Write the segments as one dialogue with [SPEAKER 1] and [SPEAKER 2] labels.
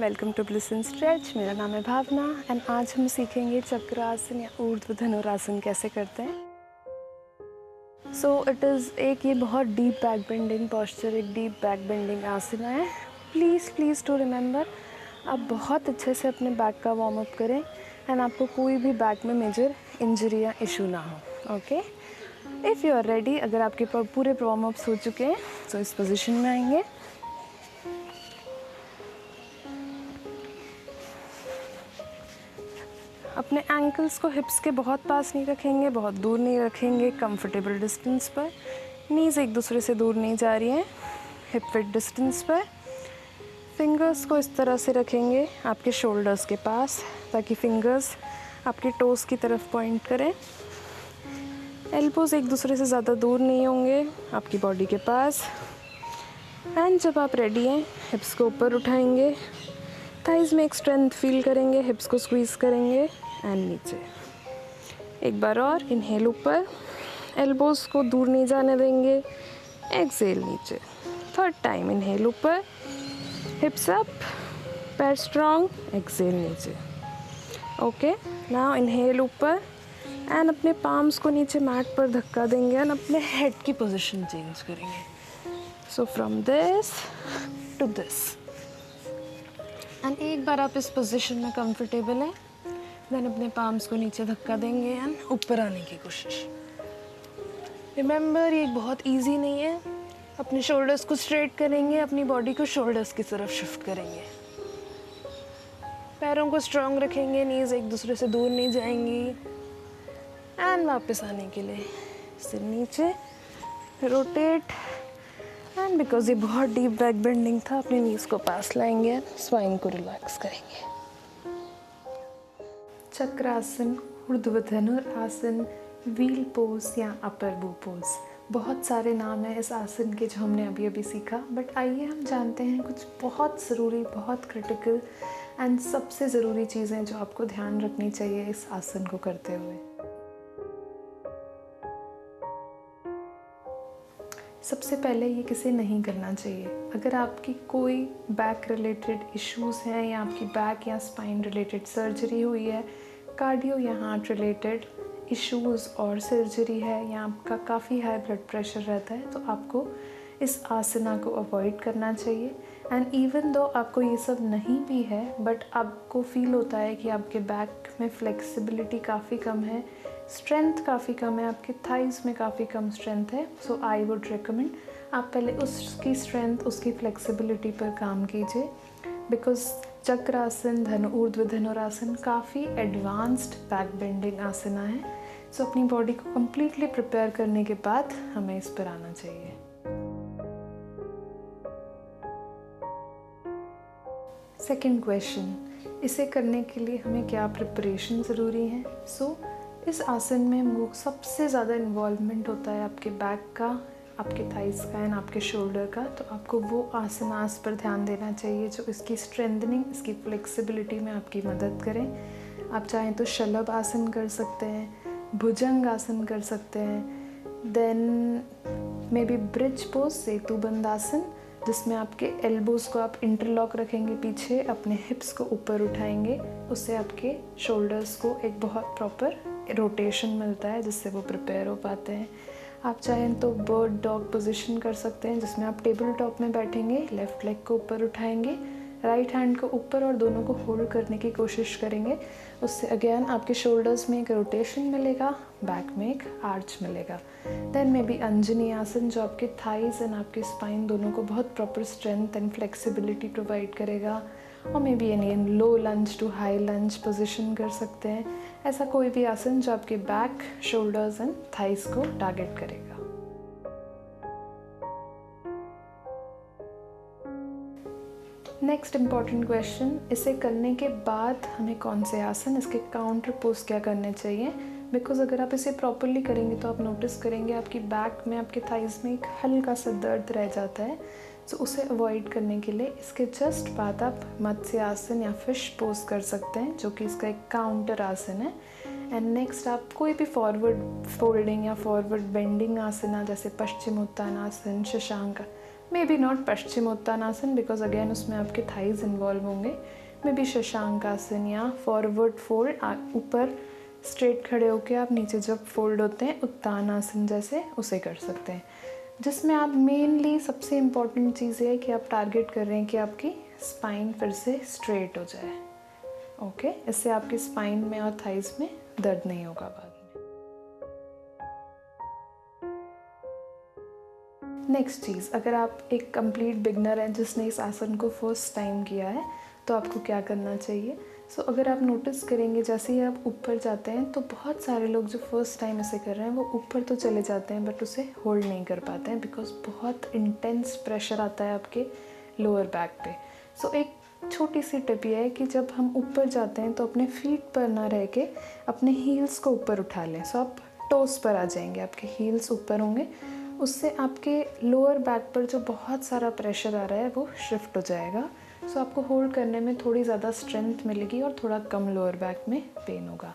[SPEAKER 1] Welcome to bliss and stretch. मेरा नाम है भावना एंड आज हम सीखेंगे चक्रासन या ऊर्ध्व धनुरासन कैसे करते हैं। सो इट इज़ ये बहुत डीप बैक बेंडिंग पॉस्चर, एक डीप बैक बेंडिंग आसना है। प्लीज़ टू रिमेंबर, आप बहुत अच्छे से अपने बैक का वार्म अप करें एंड आपको कोई भी बैक में मेजर इंजरी या इशू ना हो। Okay, if you are ready, अगर आपके पूरे वार्म अप्स हो चुके हैं तो इस पोजिशन में आएंगे। अपने एंकल्स को हिप्स के बहुत पास नहीं रखेंगे, बहुत दूर नहीं रखेंगे, कंफर्टेबल डिस्टेंस पर। नीज़ एक दूसरे से दूर नहीं जा रही हैं, हिप विड डिस्टेंस पर। फिंगर्स को इस तरह से रखेंगे आपके शोल्डर्स के पास ताकि फिंगर्स आपके टोस की तरफ पॉइंट करें। एल्बोज़ एक दूसरे से ज़्यादा दूर नहीं होंगे, आपकी बॉडी के पास। एंड जब आप रेडी हैं, हिप्स को ऊपर उठाएंगे, थाइज़ में एक स्ट्रेंथ फील करेंगे, हिप्स को स्क्वीज़ करेंगे एंड नीचे। एक बार और इनहेल ऊपर, एल्बोज़ को दूर नहीं जाने देंगे, एक्सहेल नीचे। थर्ड टाइम इनहेल ऊपर, हिप्स अप, पैर स्ट्रॉन्ग, एक्सहेल नीचे। ओके, नाउ इनहेल ऊपर एंड अपने पाम्स को नीचे मैट पर धक्का देंगे एंड अपने हेड की पोजीशन चेंज करेंगे। So from this to this and एक बार आप इस पोजीशन में कंफर्टेबल हैं, देन अपने पाम्स को नीचे धक्का देंगे एंड ऊपर आने की कोशिश। रिमेंबर, ये बहुत इजी नहीं है। अपने शोल्डर्स को स्ट्रेट करेंगे, अपनी बॉडी को शोल्डर्स की तरफ शिफ्ट करेंगे, पैरों को स्ट्रॉन्ग रखेंगे, नीज एक दूसरे से दूर नहीं जाएंगी एंड वापस आने के लिए सिर नीचे, रोटेट। एंड बिकॉज ये बहुत डीप बैक बेंडिंग था, अपने नीज को पास लाएंगे, स्पाइन को रिलैक्स करेंगे। चक्रासन, ऊर्ध्व धनुरासन, व्हील पोज या अपर बू पोज, बहुत सारे नाम हैं इस आसन के जो हमने अभी अभी सीखा। बट आइए हम जानते हैं कुछ बहुत ज़रूरी, बहुत क्रिटिकल एंड सबसे ज़रूरी चीज़ें जो आपको ध्यान रखनी चाहिए इस आसन को करते हुए। सबसे पहले ये किसे नहीं करना चाहिए। अगर आपकी कोई बैक रिलेटेड इश्यूज़ हैं या आपकी बैक या स्पाइन रिलेटेड सर्जरी हुई है, कार्डियो या हार्ट रिलेटेड इश्यूज़ और सर्जरी है, या आपका काफ़ी हाई ब्लड प्रेशर रहता है, तो आपको इस आसना को अवॉइड करना चाहिए। एंड इवन दो आपको ये सब नहीं भी है, बट आपको फील होता है कि आपके बैक में फ्लेक्सिबिलिटी काफ़ी कम है, स्ट्रेंथ काफ़ी कम है, आपके थाइज़ में काफ़ी कम स्ट्रेंथ है, सो आई वुड रिकमेंड आप पहले उसकी स्ट्रेंथ, उसकी फ्लेक्सिबिलिटी पर काम कीजिए। बिकॉज चक्रासन, ऊर्ध्व धनुरासन काफ़ी एडवांस्ड बैक बेंडिंग आसना है। सो अपनी बॉडी को कम्प्लीटली प्रिपेयर करने के बाद हमें इस पर आना चाहिए। सेकेंड क्वेश्चन, इसे करने के लिए हमें क्या प्रिपरेशन ज़रूरी है। सो इस आसन में सबसे ज़्यादा इन्वॉल्वमेंट होता है आपके बैक का, आपके थाइस का एंड आपके शोल्डर का। तो आपको वो आसनास पर ध्यान देना चाहिए जो इसकी स्ट्रेंथनिंग, इसकी फ्लेक्सिबिलिटी में आपकी मदद करें। आप चाहें तो शलभ आसन कर सकते हैं, भुजंग आसन कर सकते हैं, then may be bridge pose, सेतुबंद आसन, जिसमें आपके एल्बोज़ को आप इंटरलॉक रखेंगे पीछे, अपने हिप्स को ऊपर उठाएंगे, उससे आपके शोल्डर्स को एक बहुत प्रॉपर रोटेशन मिलता है जिससे वो प्रिपेयर हो पाते हैं। आप चाहें तो बर्ड डॉग पोजीशन कर सकते हैं, जिसमें आप टेबल टॉप में बैठेंगे, लेफ़्ट लेग को ऊपर उठाएंगे, राइट हैंड को ऊपर और दोनों को होल्ड करने की कोशिश करेंगे। उससे अगेन आपके शोल्डर्स में एक रोटेशन मिलेगा, बैक में एक आर्च मिलेगा। देन मे बी अंजनी आसन, जो आपके थाइज़ एंड आपके स्पाइन दोनों को बहुत proper strength and flexibility provide करेगा। और maybe any low lunge to high lunge position कर सकते हैं। ऐसा कोई भी आसन जो आपके बैक, शोल्डर्स एंड थाइस को टारगेट करेगा। नेक्स्ट इम्पॉर्टेंट क्वेश्चन, इसे करने के बाद हमें कौन से आसन, इसके काउंटर पोज क्या करने चाहिए। बिकॉज अगर आप इसे प्रॉपरली करेंगे तो आप नोटिस करेंगे आपकी बैक में, आपके थाइस में एक हल्का सा दर्द रह जाता है। सो उसे अवॉइड करने के लिए इसके जस्ट बाद आप मत्स्य आसन या फिश पोज कर सकते हैं, जो कि इसका एक काउंटर आसन है। एंड नेक्स्ट आप कोई भी फॉरवर्ड फोल्डिंग या फॉरवर्ड बेंडिंग आसना, जैसे Paschimottanasana, Shashank may be not Paschimottanasana because again उसमें आपके थाइज इन्वॉल्व होंगे, मे बी शशांक आसन या फॉरवर्ड फोल्ड, ऊपर स्ट्रेट खड़े होकर आप नीचे जब फोल्ड होते हैं उत्तान आसन जैसे, उसे कर सकते हैं, जिसमें आप मेनली सबसे इम्पॉर्टेंट चीज़ है कि आप टारगेट कर रहे हैं कि आपकी स्पाइन फिर से स्ट्रेट हो जाए। ओके, इससे आपकी स्पाइन में और थाइज में दर्द नहीं होगा बाद में। नेक्स्ट चीज़, अगर आप एक कंप्लीट बिगनर हैं जिसने इस आसन को फर्स्ट टाइम किया है तो आपको क्या करना चाहिए। सो अगर आप नोटिस करेंगे जैसे ही आप ऊपर जाते हैं तो बहुत सारे लोग जो फर्स्ट टाइम इसे कर रहे हैं वो ऊपर तो चले जाते हैं बट उसे होल्ड नहीं कर पाते हैं बिकॉज बहुत इंटेंस प्रेशर आता है आपके लोअर बैक पे। सो एक छोटी सी टिप ये है कि जब हम ऊपर जाते हैं तो अपने फीट पर ना रह के अपने हील्स को ऊपर उठा लें। सो आप टोस पर आ जाएंगे, आपके हील्स ऊपर होंगे, उससे आपके लोअर बैक पर जो बहुत सारा प्रेशर आ रहा है वो शिफ्ट हो जाएगा। सो आपको होल्ड करने में थोड़ी ज़्यादा स्ट्रेंथ मिलेगी और थोड़ा कम लोअर बैक में पेन होगा।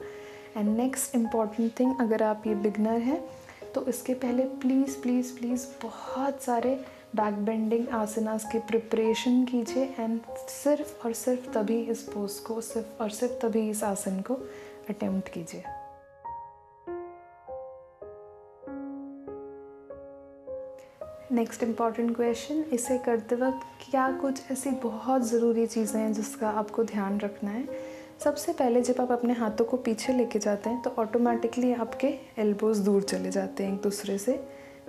[SPEAKER 1] एंड नेक्स्ट इम्पॉर्टेंट थिंग, अगर आप ये बिगनर हैं तो इसके पहले प्लीज़ प्लीज़ प्लीज़ बहुत सारे बैक बेंडिंग आसनास की प्रिपरेशन कीजिए एंड सिर्फ और सिर्फ तभी इस पोज को, सिर्फ और सिर्फ तभी इस आसन को अटेम्प्ट कीजिए। नेक्स्ट इम्पॉर्टेंट क्वेश्चन, इसे करते वक्त क्या कुछ ऐसी बहुत ज़रूरी चीज़ें हैं जिसका आपको ध्यान रखना है। सबसे पहले जब आप अपने हाथों को पीछे लेके जाते हैं तो ऑटोमेटिकली आपके एल्बोज़ दूर चले जाते हैं एक दूसरे से।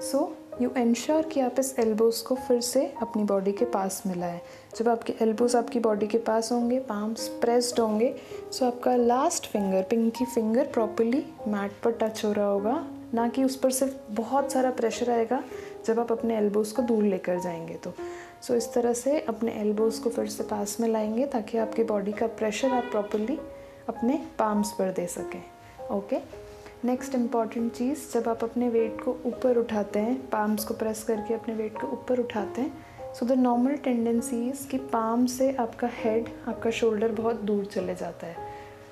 [SPEAKER 1] सो यू एंश्योर कि आप इस एल्बोज़ को फिर से अपनी बॉडी के पास मिलाएं। जब आपके एल्बोज़ आपकी बॉडी के पास होंगे, पाम्स प्रेस्ड होंगे, सो आपका last finger, pinky finger properly mat पर टच हो रहा होगा, ना कि उस पर सिर्फ बहुत सारा प्रेशर आएगा जब आप अपने एल्बोज़ को दूर लेकर जाएंगे तो। सो इस तरह से अपने एल्बोज़ को फिर से पास में लाएंगे ताकि आपकी बॉडी का प्रेशर आप प्रॉपर्ली अपने पाम्स पर दे सकें। ओके, नेक्स्ट इम्पॉर्टेंट चीज़, जब आप अपने वेट को ऊपर उठाते हैं, पाम्स को प्रेस करके अपने वेट को ऊपर उठाते हैं, so the normal tendency is कि पाम से आपका हेड, आपका शोल्डर बहुत दूर चले जाता है।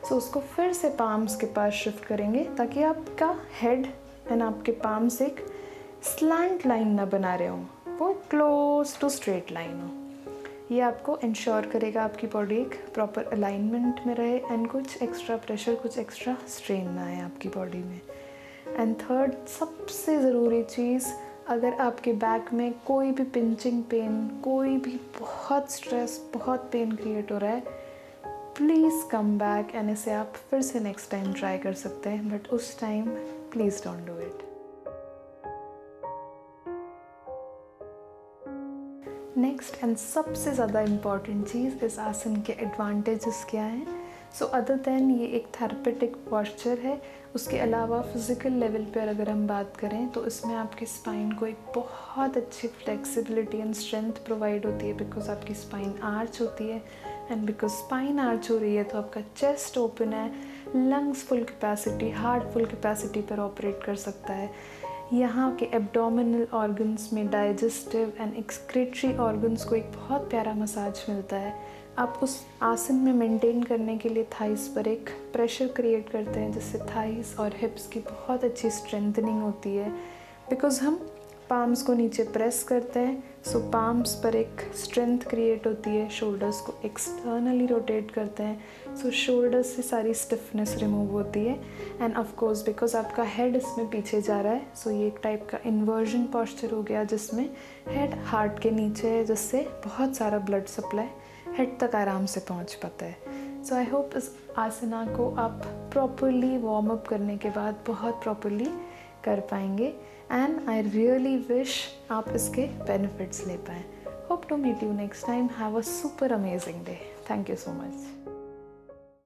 [SPEAKER 1] सो उसको फिर से पाम्स के पास शिफ्ट करेंगे ताकि आपका हेड एंड आपके पाम्स एक स्लैंट लाइन ना बना रहे हों, वो क्लोज टू स्ट्रेट लाइन हो। ये आपको इंश्योर करेगा आपकी बॉडी एक प्रॉपर अलाइनमेंट में रहे एंड कुछ एक्स्ट्रा प्रेशर, कुछ एक्स्ट्रा स्ट्रेन ना आए आपकी बॉडी में। एंड थर्ड सबसे ज़रूरी चीज़, अगर आपके बैक में कोई भी पिंचिंग पेन, कोई भी बहुत स्ट्रेस, बहुत पेन क्रिएट हो रहा है, प्लीज़ कम बैक एंड इसे आप फिर से नेक्स्ट टाइम ट्राई कर सकते हैं, बट उस time please don't do it. Next and सबसे ज़्यादा इम्पॉर्टेंट चीज़, इस आसन के एडवांटेजेस क्या हैं। सो अदर दैन ये एक थेरेपेटिक पॉस्चर है, उसके अलावा फिज़िकल लेवल पर अगर हम बात करें तो इसमें आपकी स्पाइन को एक बहुत अच्छी फ्लेक्सिबिलिटी एंड स्ट्रेंथ प्रोवाइड होती है बिकॉज आपकी स्पाइन आर्च होती है एंड बिकॉज स्पाइन आर्च हो रही है तो आपका चेस्ट ओपन है, lungs full capacity, heart full capacity पर ऑपरेट कर सकता है। यहाँ के एब्डोमिनल ऑर्गन्स में डाइजेस्टिव एंड एक्सक्रीटरी ऑर्गन्स को एक बहुत प्यारा मसाज मिलता है। आप उस आसन में मेंटेन करने के लिए थाइस पर एक प्रेशर क्रिएट करते हैं जिससे थाइस और हिप्स की बहुत अच्छी स्ट्रेंथनिंग होती है बिकॉज हम पाम्स को नीचे प्रेस करते हैं। सो पाम्स पर एक स्ट्रेंथ क्रिएट होती है, शोल्डर्स को एक्सटर्नली रोटेट करते हैं, सो शोल्डर्स से सारी स्टिफनेस रिमूव होती है एंड ऑफ कोर्स बिकॉज आपका हेड इसमें पीछे जा रहा है, सो ये एक टाइप का इन्वर्जन पॉस्चर हो गया जिसमें हेड हार्ट के नीचे है, जिससे बहुत सारा ब्लड सप्लाई हेड तक आराम से पहुंच पाता है। सो आई होप इस आसना को आप प्रॉपरली वार्म अप करने के बाद बहुत प्रॉपरली कर पाएंगे एंड आई रियली विश आप इसके बेनिफिट्स ले पाएँ। Hope to meet you next time. Have a super amazing day. Thank you so much.